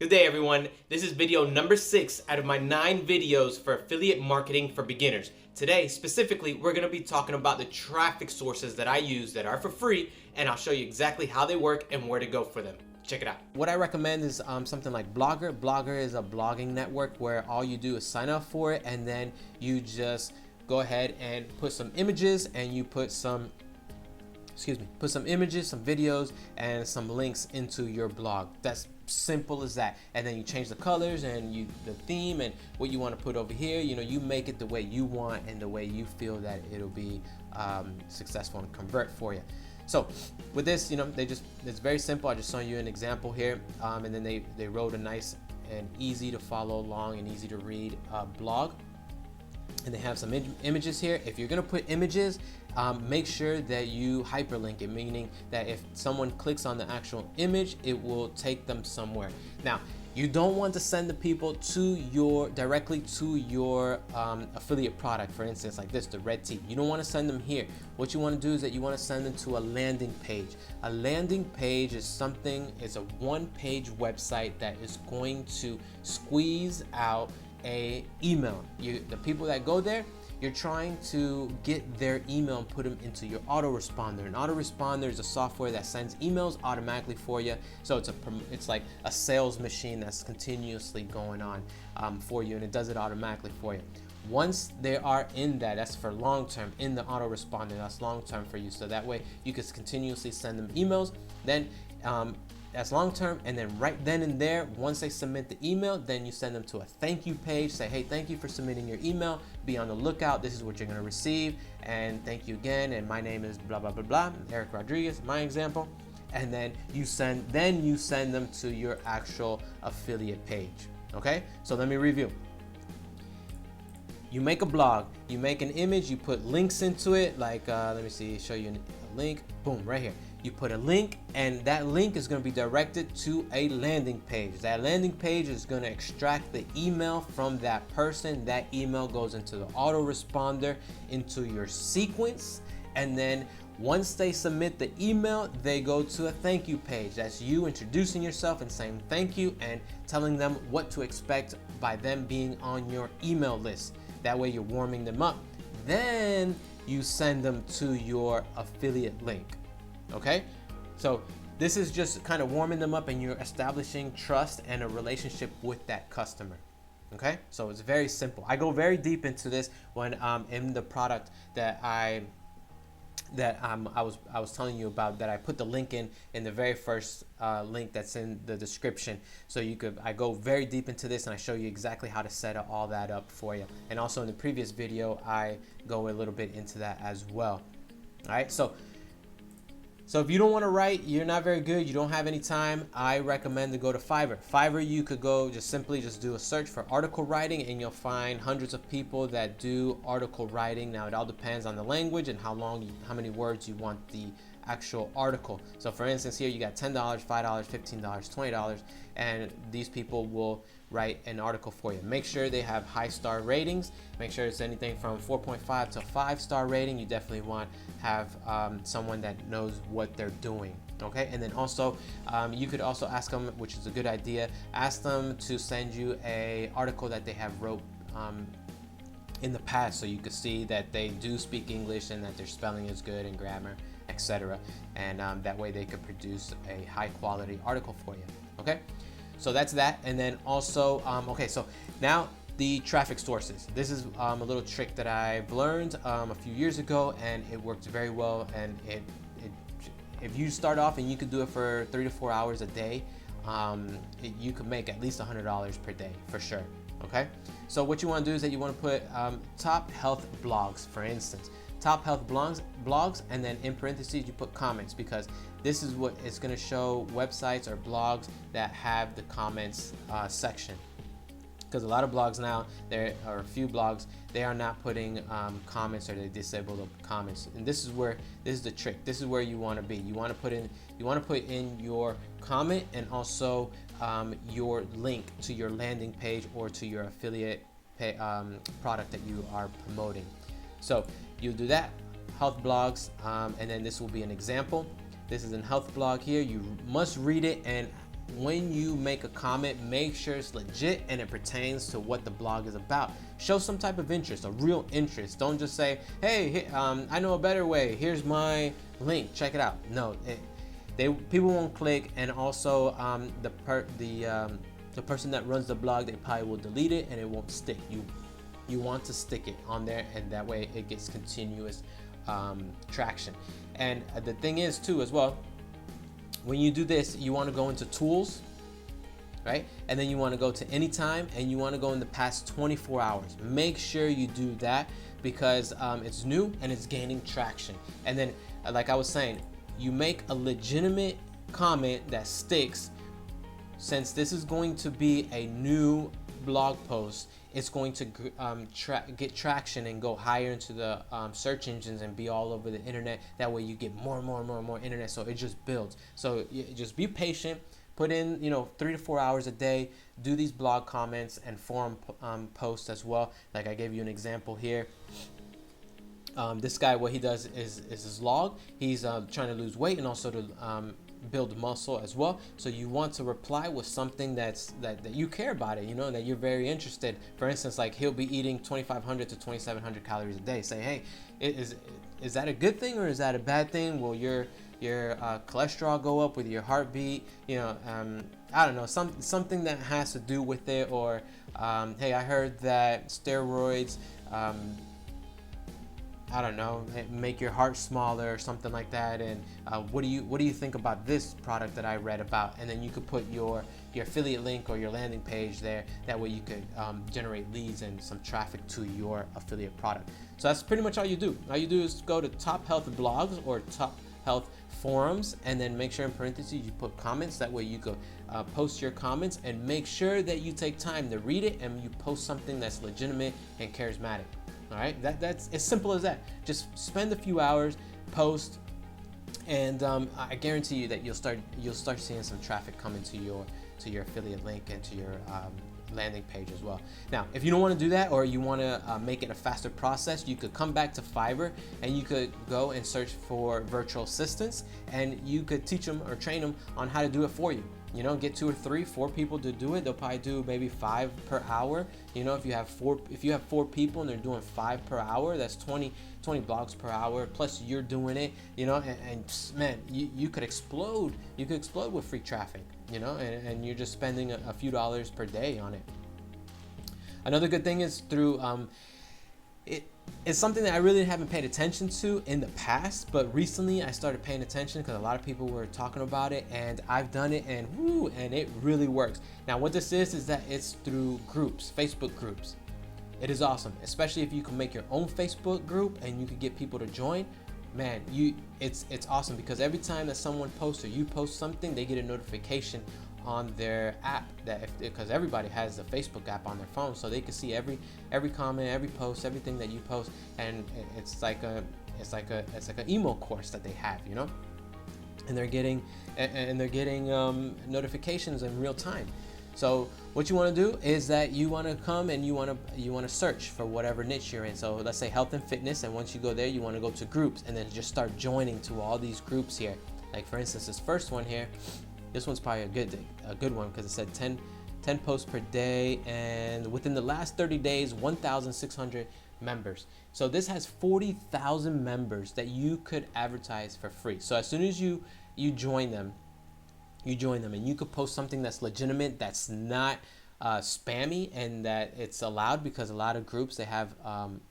Good day everyone, this is video number 6 out of my 9 videos for affiliate marketing for beginners. Today specifically we're going to be talking about the traffic sources that I use that are for free, and I'll show you exactly how they work and where to go for them. Check it out. What I recommend is something like Blogger. Blogger is a blogging network where all you do is sign up for it and then you just go ahead and put some images and you put some images, some videos, and some links into your blog. That's simple as that. And then you change the colors and the theme and what you want to put over here. You make it the way you want and the way you feel that it'll be successful and convert for you. So with this, it's very simple. I just showing you an example here, and then they wrote a nice and easy to follow along and easy to read blog. And they have some images here. If you're gonna put images, make sure that you hyperlink it, meaning that if someone clicks on the actual image, it will take them somewhere. Now, you don't want to send the people directly to your affiliate product, for instance, like this, the red tee. You don't want to send them here. What you want to do is that you want to send them to a landing page. A landing page is it's a one-page website that is going to squeeze out a email. The people that go there, you're trying to get their email and put them into your autoresponder. An autoresponder is a software that sends emails automatically for you. So it's like a sales machine that's continuously going on for you, and it does it automatically for you. Once they are in that's for long term, in the autoresponder, that's long term for you. So that way you can continuously send them emails. Then that's long term, and then right then and there, once they submit the email, then you send them to a thank you page. Say, hey, thank you for submitting your email. Be on the lookout. This is what you're going to receive, and thank you again. And my name is blah blah blah blah, Eric Rodriguez, my example. And then you send them to your actual affiliate page. Okay, so let me review. You make a blog, you make an image, you put links into it. Like let me see, show you a link. Boom, right here. You put a link, and that link is going to be directed to a landing page. That landing page is going to extract the email from that person. That email goes into the autoresponder, into your sequence, and then once they submit the email, they go to a thank you page. That's you introducing yourself and saying thank you and telling them what to expect by them being on your email list. That way you're warming them up. Then you send them to your affiliate link. Okay, so this is just kind of warming them up, and you're establishing trust and a relationship with that customer. Okay, so it's very simple. I go very deep into this when in the product that I was telling you about, that I put the link in the very first link that's in the description. So I go very deep into this, and I show you exactly how to set all that up for you. And also in the previous video, I go a little bit into that as well. All right, so if you don't want to write, you're not very good, you don't have any time, I recommend to go to Fiverr. Fiverr, you could go simply do a search for article writing, and you'll find hundreds of people that do article writing. Now it all depends on the language and how many words you want the actual article. So for instance, here you got $10, $5, $15, $20, and these people will write an article for you. Make sure they have high star ratings. Make sure it's anything from 4.5 to 5-star rating. You definitely want to have someone that knows what they're doing. Okay, and then also you could also ask them, which is a good idea, ask them to send you a article that they have wrote in the past, so you could see that they do speak English and that their spelling is good and grammar, etc. And that way they could produce a high quality article for you. Okay, so that's that. And then also okay, so now the traffic sources. This is a little trick that I've learned a few years ago, and it works very well. And if you start off and you could do it for 3 to 4 hours a day, you could make at least $100 per day for sure. Okay, so what you want to do is that you want to put top health blogs, for instance. Top health blogs, and then in parentheses you put comments, because this is what it's going to show websites or blogs that have the comments section. Because a lot of blogs now, there are a few blogs, they are not putting comments, or they disable the comments. And this is the trick. This is where you want to be. You want to put in your comment, and also your link to your landing page or to your affiliate product that you are promoting. So you do that, health blogs, and then this will be an example. This is a health blog here. You must read it and when you make a comment, make sure it's legit and it pertains to what the blog is about. Show some type of interest, a real interest. Don't just say, hey, I know a better way. Here's my link. Check it out. No, people won't click, and also the person that runs the blog, they probably will delete it and it won't stick. You want to stick it on there, and that way it gets continuous traction. And the thing is too as well, when you do this, you want to go into tools, right? And then you want to go to anytime, and you want to go in the past 24 hours. Make sure you do that, because it's new and it's gaining traction. And then, like I was saying, you make a legitimate comment that sticks. Since this is going to be a new blog post, it's going to get traction and go higher into the search engines and be all over the internet. That way you get more and more internet, so it just builds. So just be patient, put in 3 to 4 hours a day, do these blog comments and forum posts as well. Like I gave you an example here. This guy, what he does is his log. He's trying to lose weight and also to build muscle as well. So you want to reply with something that you care about it, that you're very interested. For instance, like he'll be eating 2,500 to 2,700 calories a day. Say, hey, is that a good thing or is that a bad thing? Will your cholesterol go up with your heartbeat? I don't know, something that has to do with it. Or hey, I heard that steroids I don't know, make your heart smaller or something like that. And what do you think about this product that I read about? And then you could put your affiliate link or your landing page there. That way you could generate leads and some traffic to your affiliate product. So that's pretty much all you do. All you do is go to Top Health Blogs or Top Health Forums, and then make sure in parentheses you put comments. That way you could post your comments, and make sure that you take time to read it and you post something that's legitimate and charismatic. All right, that's as simple as that. Just spend a few hours, post, and I guarantee you that you'll start seeing some traffic coming to your affiliate link and to your landing page as well. Now, if you don't want to do that, or you want to make it a faster process, you could come back to Fiverr and you could go and search for virtual assistants, and you could teach them or train them on how to do it for you. Get 2 or 3, 4 people to do it. They'll probably do maybe 5 per hour. If you have 4 people and they're doing 5 per hour, that's 20 blogs per hour. Plus you're doing it, and man, you could explode. You could explode with free traffic, and you're just spending a few dollars per day on it. Another good thing is through it's something that I really haven't paid attention to in the past, but recently I started paying attention because a lot of people were talking about it, and I've done it, and it really works. Now what this is that it's through groups, Facebook groups. It is awesome, especially if you can make your own Facebook group and you can get people to join. Man, it's awesome, because every time that someone posts or you post something, they get a notification on their app, because everybody has the Facebook app on their phone, so they can see every comment, every post, everything that you post, and it's like an email course that they have, and they're getting notifications in real time. So what you want to do is that you want to come and you want to search for whatever niche you're in. So let's say health and fitness, and once you go there, you want to go to groups, and then just start joining to all these groups here. Like for instance, this first one here. This one's probably a good one, because it said 10 posts per day, and within the last 30 days, 1,600 members. So this has 40,000 members that you could advertise for free. So as soon as you join them, and you could post something that's legitimate, that's not spammy, and that it's allowed, because a lot of groups, they have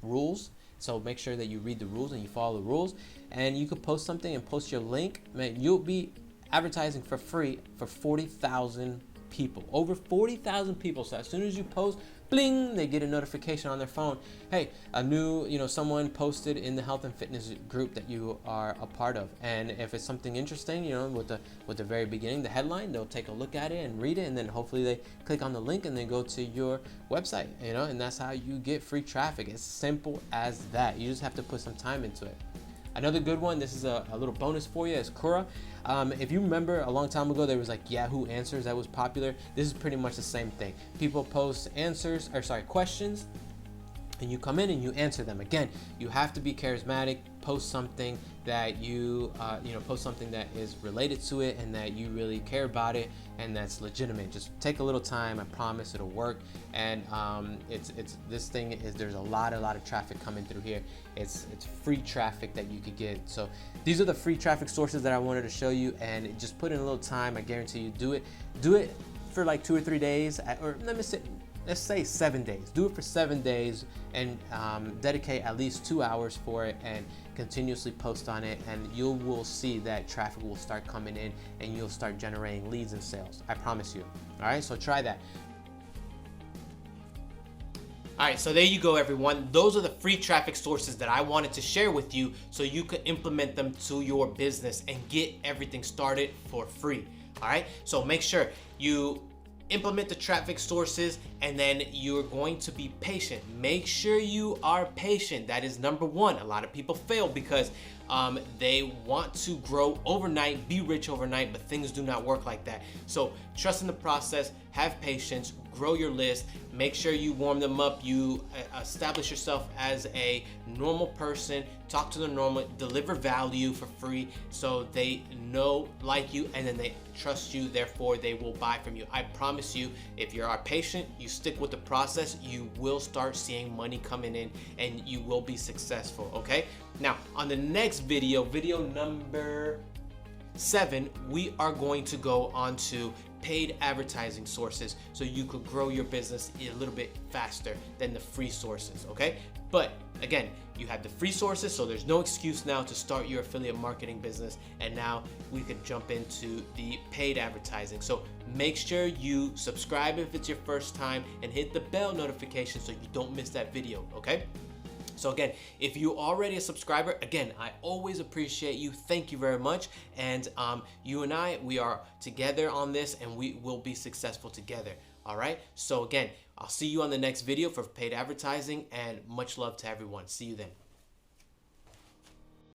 rules. So make sure that you read the rules and you follow the rules, and you could post something and post your link. Man, you'll be advertising for free for 40,000 people, over 40,000 people. So as soon as you post, bling, they get a notification on their phone. Hey, a new, someone posted in the health and fitness group that you are a part of. And if it's something interesting, with the very beginning, the headline, they'll take a look at it and read it, and then hopefully they click on the link and they go to your website, and that's how you get free traffic. It's simple as that. You just have to put some time into it. Another good one, this is a little bonus for you, is Quora. If you remember, a long time ago, there was like Yahoo Answers that was popular. This is pretty much the same thing. People post questions, and you come in and you answer them. Again, you have to be charismatic. post something that you post something that is related to it and that you really care about it and that's legitimate. Just take a little time. I promise it'll work. And it's this thing is, there's a lot of traffic coming through here. It's free traffic that you could get. So these are the free traffic sources that I wanted to show you, and just put in a little time. I guarantee you, do it for like 2 or 3 days, or let's say 7 days. Do it for 7 days and dedicate at least 2 hours for it and continuously post on it, and you will see that traffic will start coming in and you'll start generating leads and sales. I promise you. All right, so try that. All right, so there you go, everyone. Those are the free traffic sources that I wanted to share with you so you could implement them to your business and get everything started for free. All right, so make sure you implement the traffic sources, and then you're going to be patient. Make sure you are patient. That is number one. A lot of people fail because they want to grow overnight, be rich overnight, but things do not work like that. So trust in the process, have patience, grow your list, make sure you warm them up, you establish yourself as a normal person, talk to them normal, deliver value for free so they know, like you, and then they trust you, therefore they will buy from you. I promise you, if you are patient, you stick with the process, you will start seeing money coming in and you will be successful, okay? Now, on the next video number 7, we are going to go on to paid advertising sources so you could grow your business a little bit faster than the free sources, okay? But again, you have the free sources, so there's no excuse now to start your affiliate marketing business, and now we could jump into the paid advertising. So make sure you subscribe if it's your first time and hit the bell notification so you don't miss that video, okay? So again, if you're already a subscriber, again, I always appreciate you. Thank you very much. And you and I, we are together on this and we will be successful together. All right. So again, I'll see you on the next video for paid advertising, and much love to everyone. See you then.